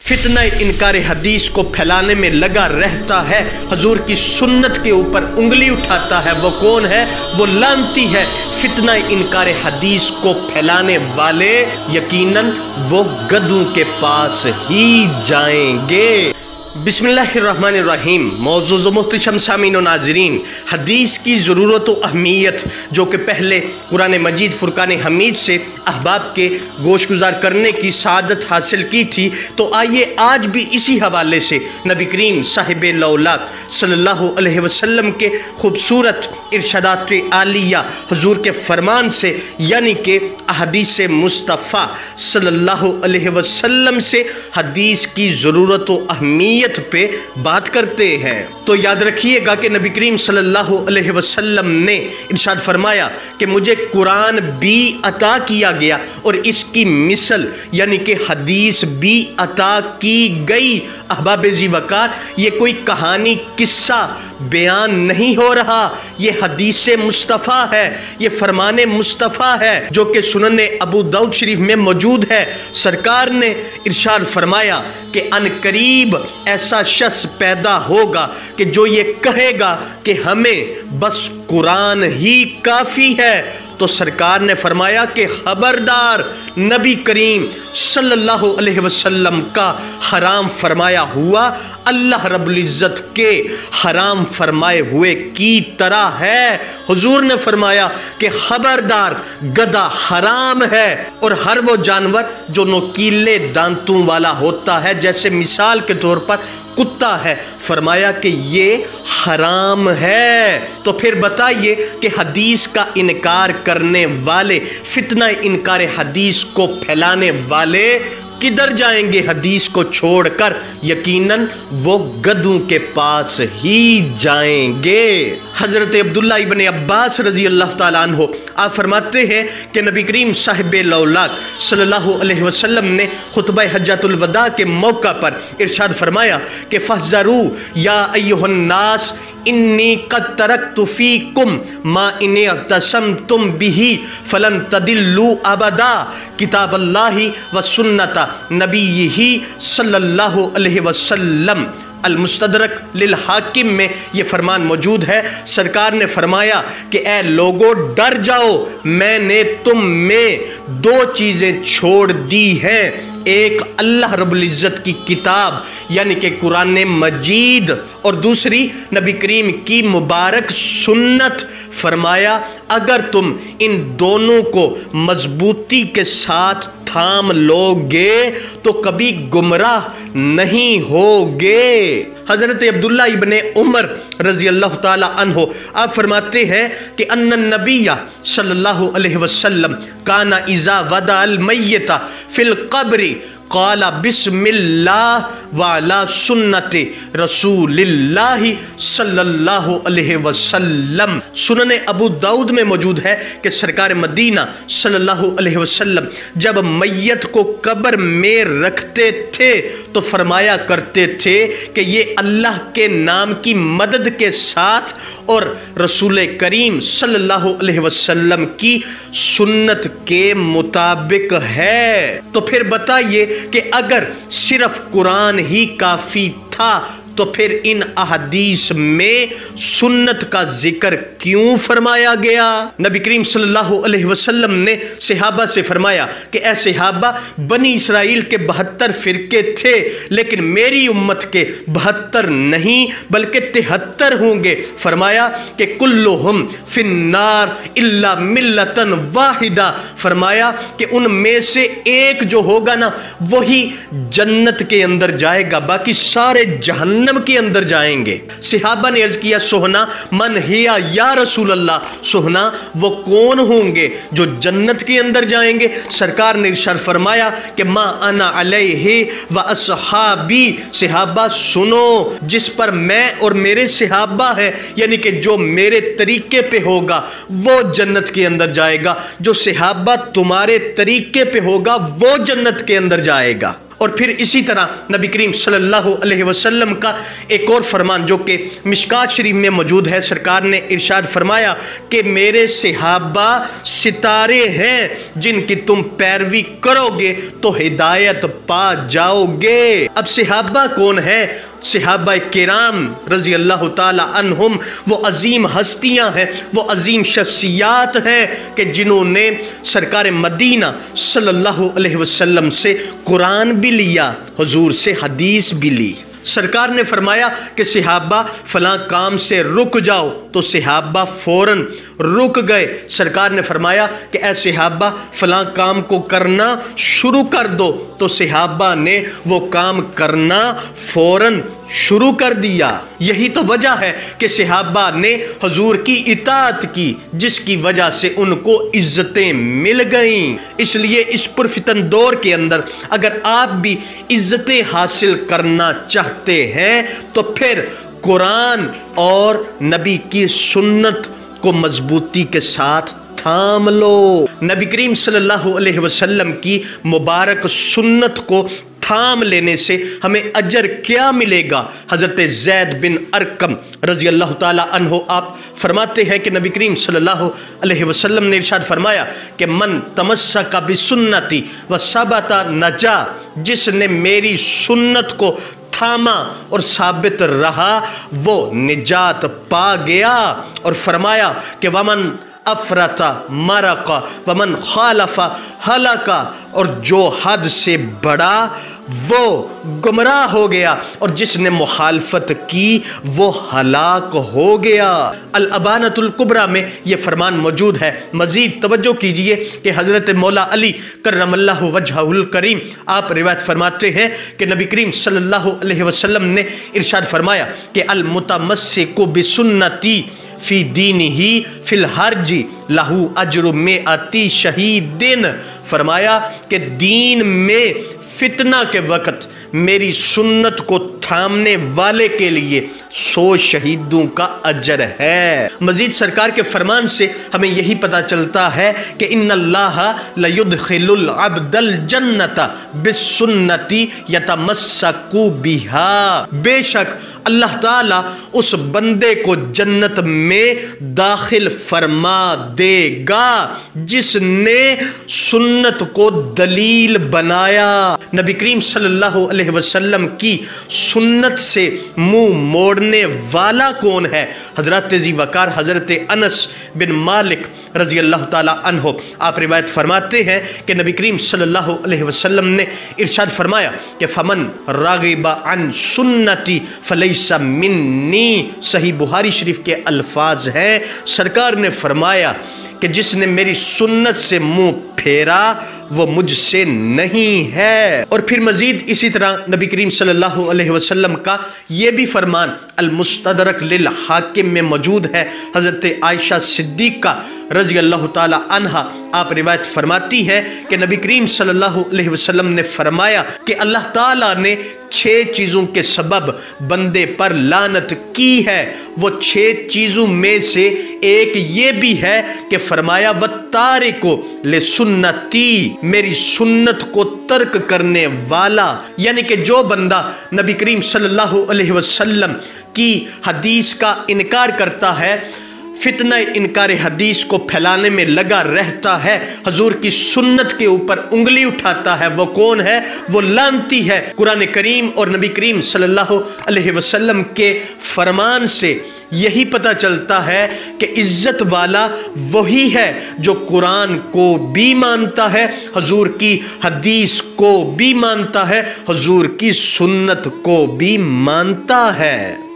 फितना इनकार हदीस को फैलाने में लगा रहता है, हजूर की सुन्नत के ऊपर उंगली उठाता है, वो कौन है? वो लानती है। फितना इनकार हदीस को फैलाने वाले यकीनन वो गधों के पास ही जाएंगे। बिस्मिल्लाहिर्रहमानिर्रहीम। मौजूद मोहतरम सामीन व नाज़रीन, हदीस की ज़रूरत व अहमियत जो कि पहले कुरान मजीद फुरकान हमीद से अहबाब के गोशगुजार करने की सादत हासिल की थी, तो आइए आज भी इसी हवाले से नबी करीम साहिब लौलाक सल्लल्लाहु अलैहि वसल्लम के खूबसूरत इरशादात आलिया हुजूर के फरमान से, यानी कि अहदीस मुस्तफ़ा सल्लल्लाहु अलैहि वसल्लम से हदीस की ज़रूरत व अहमियत पे बात करते हैं। तो याद रखिएगा कि नबी करीम सल्लल्लाहु अलैहि वसल्लम ने इरशाद फरमाया कि मुझे कुरान भी अता किया गया और इसकी मिसल यानी कि हदीस भी अता की गई। अहबाब जी वकार, ये कोई कहानी किस्सा बयान नहीं हो रहा, ये हदीस मुस्तफ़ा है, ये फरमान मुस्तफ़ा है जो कि सुनन अबू दाऊद शरीफ में मौजूद है। सरकार ने इरशाद फरमाया कि अनकरीब ऐसा शख्स पैदा होगा कि जो ये कहेगा कि हमें बस कुरान ही काफ़ी है। तो सरकार ने फरमाया कि खबरदार, नबी करीम सल्लल्लाहु अलैहि वसल्लम का हराम फरमाया हुआ अल्लाह रब्बुल इज़्ज़त के हराम फरमाए हुए की तरह है। हुजूर ने फरमाया कि खबरदार, गधा हराम है और हर वो जानवर जो नोकीले दांतों वाला होता है, जैसे मिसाल के तौर पर कुत्ता है, फरमाया कि ये हराम है। तो फिर बताइए कि हदीस का इनकार करने वाले, फितना इनकार हदीस को फैलाने वाले किधर जाएंगे हदीस को छोड़कर? यकीनन वो गधों के पास ही जाएंगे। हजरत अब्दुल्ला इब्न अब्बास रजी अल्लाह ताला अन्हु आप फरमाते हैं कि नबी करीम साहिब लौलाक सल्लल्लाहु अलैहि वसल्लम ने खुतबा हज्जतुल वदा के मौका पर इरशाद फरमाया कि फहज़रू या अय्युहन नास इन्नी कद तरक्तु फीकुम मा इन तसमतुम बिही फलन तदिल्लु अबदा किताबल्लाहि व सुन्नत नबीही सल्लल्लाहु अलैहि वसल्लम। अल-मुस्तदरक लिल हाकिम में ये फरमान मौजूद है। सरकार ने फरमाया कि ए लोगो, डर जाओ, मैंने तुम में दो चीज़ें छोड़ दी हैं, एक अल्लाह रब्बुल इज़्ज़त की किताब यानी कि कुरान मजीद और दूसरी नबी करीम की मुबारक सुन्नत। फरमाया अगर तुम इन दोनों को मजबूती के साथ थाम लोगे तो कभी गुमराह नहीं होगे। हजरत अब्दुल्ला इब्ने उमर रजी अल्लाह ताला अन्हो आप फरमाते हैं कि अन्नन नबिया सल्लल्लाहु अलैहि वसल्लम काना इज़ा वदा अल मय्यता फिल क़ब्रि क़ाला बिस्मिल्लाह वाला सुन्नति रसूलिल्लाहि सल्लल्लाहु अलैहि वसल्लम। सुनन अबू दाऊद में मौजूद है कि सरकार मदीना सल्लल्लाहु अलैहि वसल्लम जब मैयत को कब्र में रखते थे तो फरमाया करते थे कि ये अल्लाह के नाम की मदद के साथ और रसूल करीम सल्लल्लाहु अलैहि वसल्लम की सुन्नत के मुताबिक है। तो फिर बताइए कि अगर सिर्फ कुरान ही काफ़ी था तो फिर इन अहदीस में सुन्नत का जिक्र क्यों फरमाया गया? नबी करीम सल्लल्लाहु अलैहि वसल्लम ने सहाबा से फरमाया कि ऐ सहाबा, बनी इसराइल के 72 फ़िरके थे, लेकिन मेरी उम्मत के 72 नहीं बल्कि 73 होंगे। फरमाया कि कुल्लुहुम फिन्नार इल्ला मिल्लतन वाहिदा। फरमाया कि उनमें से एक जो होगा ना, वही जन्नत के अंदर जाएगा, बाकी सारे जहन्नम के अंदर जाएंगे। सहाबा ने अर्ज किया, सोहना मन हिया या रसूल अल्लाह, सोहना वो कौन होंगे जो जन्नत के अंदर जाएंगे? सरकार ने इरशाद फरमाया कि मा अना अलैहि व अस्हाबी, सहाबा सुनो, जिस पर मैं और मेरे सहाबा है, यानी कि जो मेरे तरीके पे होगा वो जन्नत के अंदर जाएगा, जो सहाबा तुम्हारे तरीके पे होगा वो जन्नत के अंदर जाएगा। और फिर इसी तरह नबी करीम सल्लल्लाहु अलैहि वसल्लम का एक और फरमान जो कि मिशकात शरीफ में मौजूद है, सरकार ने इरशाद फरमाया कि मेरे सहाबा सितारे हैं जिनकी तुम पैरवी करोगे तो हिदायत पा जाओगे। अब सहाबा कौन है? सहाबा किराम रज़ी अल्लाह ताला अन्हुम वो अजीम हस्तियां हैं, वो अजीम शख्सियात हैं कि जिन्होंने सरकार मदीना सल्लल्लाहु अलैहि वसल्लम से कुरान भी लिया, हुजूर से हदीस भी ली। सरकार ने फरमाया कि सहाबा फलां काम से रुक जाओ तो सहाबा फ़ौरन रुक गए। सरकार ने फरमाया कि ऐ सहाबा फलां काम को करना शुरू कर दो तो सहाबा ने वो काम करना फ़ौरन शुरू कर दिया। यही तो वजह है कि सहाबा ने हुजूर की इताअत की, जिसकी वजह से उनको इज्जतें मिल गईं। इसलिए इस पुरफितन दौर के अंदर अगर आप भी इज्जतें हासिल करना चाहते हैं तो फिर कुरान और नबी की सुन्नत को मजबूती के साथ थाम लो। नबी करीम सल्लल्लाहु अलैहि वसल्लम की मुबारक सुन्नत को थाम लेने से हमें अजर क्या मिलेगा? हज़रत ज़ैद बिन अरकम रज़ी अल्लाह ताला अन्हो आप फरमाते हैं कि नबी करीम सल्लल्लाहु अलैहि वसल्लम ने इरशाद फरमाया कि मन तमस्सका बिसुन्नती व सबता नजा, जिसने मेरी सुन्नत को थामा और साबित रहा वो निजात पा गया। और फरमाया कि वमन अफरता मरका वमन खालफा हलका, और जो हद से बड़ा वो गुमराह हो गया और जिसने मुखालफत की वो हलाक हो गया। अल अबानतुल कुबरा में ये फरमान मौजूद है। मज़ीद तवज्जो कीजिए कि हज़रत मौला अली करमल्लाहु वजहुल करीम आप रिवायत फरमाते हैं कि नबी करीम सल्लल्लाहु अलैहि वसल्लम ने इरशाद फरमाया कि अल मुतमस्सिकु बिसुन्नती फ़ी दीनिही फ़िल हर्जी लहू अज्रु मेअती शहीदिन। फरमाया कि दीन में फितना के वक़्त मेरी सुन्नत को थामने वाले के लिए 100 शहीदों का अजर है। मजीद सरकार के फरमान से हमें यही पता चलता है कि इन्नल्लाह लयुदखिलुल अब्दल जन्नता बिस्सुन्नती यतमस्सकु बिहा, बेशक अल्लाह ताला उस बंदे को जन्नत में दाखिल फरमा देगा जिसने सुन्नत को दलील बनाया। नबी करीम सल्लल्लाहु अलैहि वसल्लम की सुन्नत से मुंह मोड़ने वाला कौन है? हजरत जी वकार हजरत अनस बिन मालिक रजी अल्लाह ताला अन्हो आप रिवायत फरमाते हैं कि नबी करीम सल्लल्लाहु अलैहि वसल्लम ने इरशाद फरमाया कि फमन रागिबा अन सुन्नती फलैसा मिन्नी। सही बुखारी शरीफ के अल्फाज हैं। सरकार ने फरमाया कि जिसने मेरी सुन्नत से मुंह फेरा वो मुझसे नहीं है। और फिर मजीद इसी तरह नबी करीम सल्लल्लाहु अलैहि वसल्लम का ये भी फरमान अल मुस्तदरक लिल हाकिम में मौजूद है। हज़रत आयशा सिद्दीक़ा रज़ी अल्लाह ताला अन्हा आप रिवायत फरमाती हैं कि नबी करीम सल्लल्लाहु अलैहि वसल्लम ने फरमाया कि अल्लाह ताला ने 6 चीज़ों के सबब बंदे पर लानत की है। वो 6 चीज़ों में से एक ये भी है कि फरमाया व तारिको ले सुन्नती, मेरी सुन्नत को तर्क करने वाला, यानी कि जो बंदा नबी करीम सल्लल्लाहु अलैहि वसल्लम की हदीस का इनकार करता है, फितना इनकार हदीस को फैलाने में लगा रहता है, हजूर की सुन्नत के ऊपर उंगली उठाता है, वो कौन है? वो लानती है। कुरान करीम और नबी करीम सल्लल्लाहु अलैहि वसल्लम के फरमान से यही पता चलता है कि इज्जत वाला वही है जो कुरान को भी मानता है, हजूर की हदीस को भी मानता है, हजूर की सुन्नत को भी मानता है।